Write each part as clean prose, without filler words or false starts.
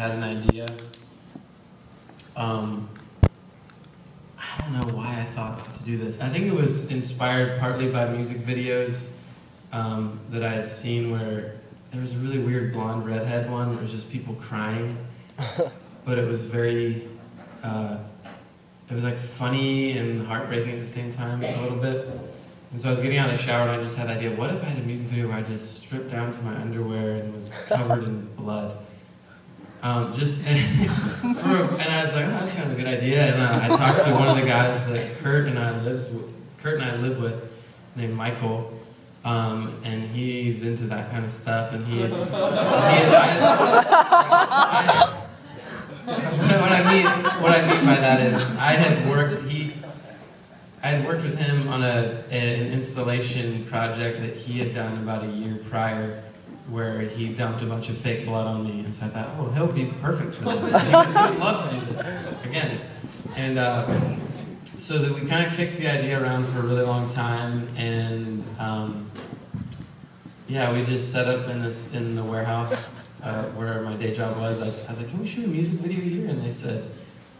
had an idea. I don't know why I thought to do this. I think it was inspired partly by music videos that I had seen where there was a really weird blonde redhead one where it was just people crying, but it was very, it was like funny and heartbreaking at the same time a little bit. And so I was getting out of the shower and I just had the idea, what if I had a music video where I just stripped down to my underwear and was covered in blood? And I was like, oh, that's kind of a good idea. And I talked to one of the guys that Kurt and I live with, named Michael, and he's into that kind of stuff. And what I mean by that is I had worked with him on an installation project that he had done about a year prior, where he dumped a bunch of fake blood on me, and so I thought, oh, he'll be perfect for this. He would love to do this again. And so that we kind of kicked the idea around for a really long time, and yeah, we just set up in the warehouse where my day job was. I was like, can we shoot a music video here? And they said,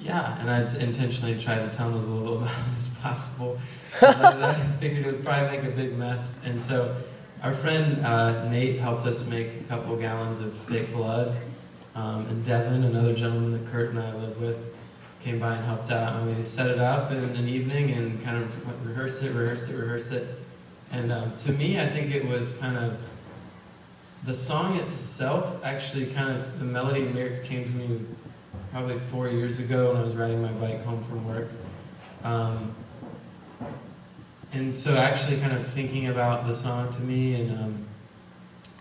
yeah. And I intentionally tried to tell them as little about it as possible. I figured it would probably make a big mess, and so our friend Nate helped us make a couple gallons of fake blood, and Devin, another gentleman that Kurt and I live with, came by and helped out, and we set it up in an evening and kind of rehearsed it. And to me, I think it was kind of, the song itself, actually kind of, the melody and lyrics came to me probably 4 years ago when I was riding my bike home from work. And so actually kind of thinking about the song to me and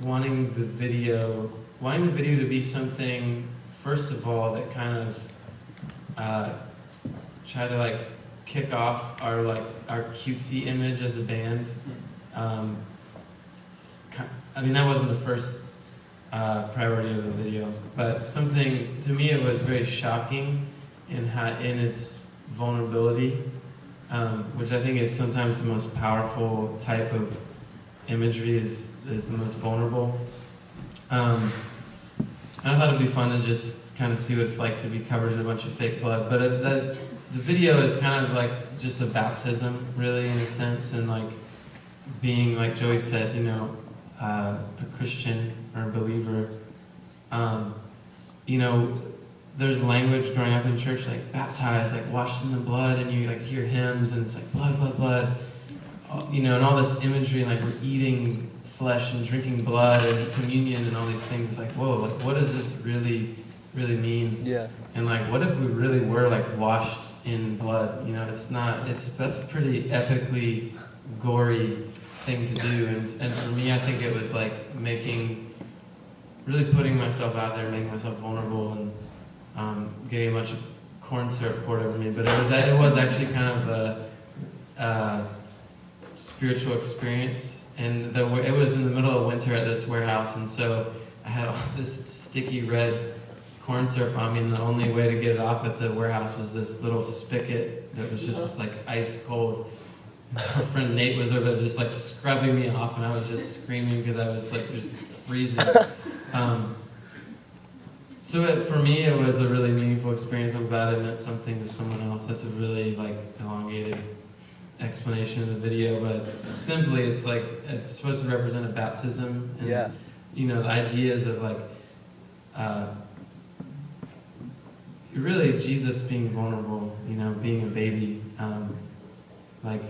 wanting the video to be something, first of all, that kind of try to like kick off our cutesy image as a band. I mean, that wasn't the first priority of the video, but something, to me it was very shocking in its vulnerability. Which I think is sometimes the most powerful type of imagery, is the most vulnerable. And I thought it'd be fun to just kind of see what it's like to be covered in a bunch of fake blood. But the video is kind of like just a baptism, really, in a sense, and like being, like Joey said, you know, a Christian or a believer. You know, there's language growing up in church, like baptized, like washed in the blood, and you like hear hymns, and it's like blood, blood, blood, you know, and all this imagery, and like we're eating flesh and drinking blood and communion and all these things. It's like, whoa, like what does this really, really mean? Yeah. And like, what if we really were like washed in blood? You know, that's a pretty epically gory thing to do. And for me, I think it was like really putting myself out there, making myself vulnerable, and getting a bunch of corn syrup poured over me, but it was actually kind of a spiritual experience, and it was in the middle of winter at this warehouse, and so I had all this sticky red corn syrup on me, and the only way to get it off at the warehouse was this little spigot that was just like ice cold. And so our friend Nate was over there just like scrubbing me off, and I was just screaming because I was like just freezing. So for me, it was a really meaningful experience. I'm glad I meant something to someone else. That's a really like elongated explanation of the video, but it's like it's supposed to represent a baptism. And, yeah. You know, the ideas of like really Jesus being vulnerable. You know, being a baby. Like,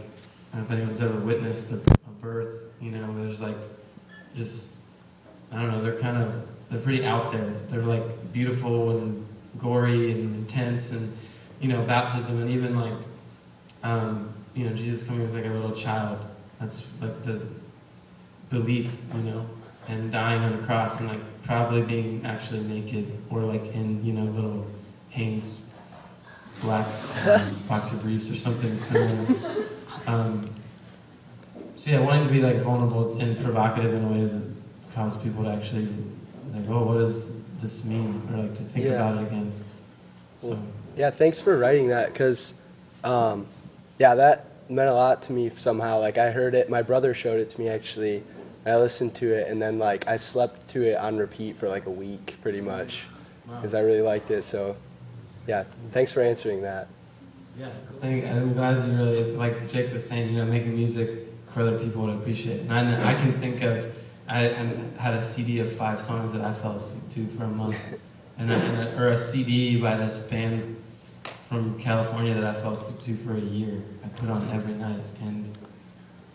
I don't know if anyone's ever witnessed a birth. You know, there's like just, I don't know. They're pretty out there. They're like beautiful and gory and intense, and you know, baptism, and even like you know, Jesus coming as like a little child. That's like the belief, you know, and dying on a cross, and like probably being actually naked, or like in, you know, little Hanes black boxer briefs or something similar. So yeah, wanting to be like vulnerable and provocative in a way that causes people to actually like, oh, what does this mean? Or like to think about it again. So. Well, yeah, thanks for writing that, because yeah, that meant a lot to me somehow. Like, I heard it, my brother showed it to me actually, and I listened to it, and then like I slept to it on repeat for like a week pretty much. because I really liked it. So, yeah, thanks for answering that. Yeah, I'm glad you really, like Jake was saying, making music for other people to appreciate. And I can think of, I had a CD of 5 songs that I fell asleep to for a month, or a CD by this band from California that I fell asleep to for a year. I put on every night, and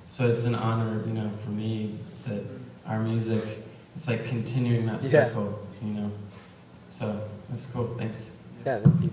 so it's an honor, for me that our music, it's like continuing that circle, So that's cool. Thanks. Yeah, thank you.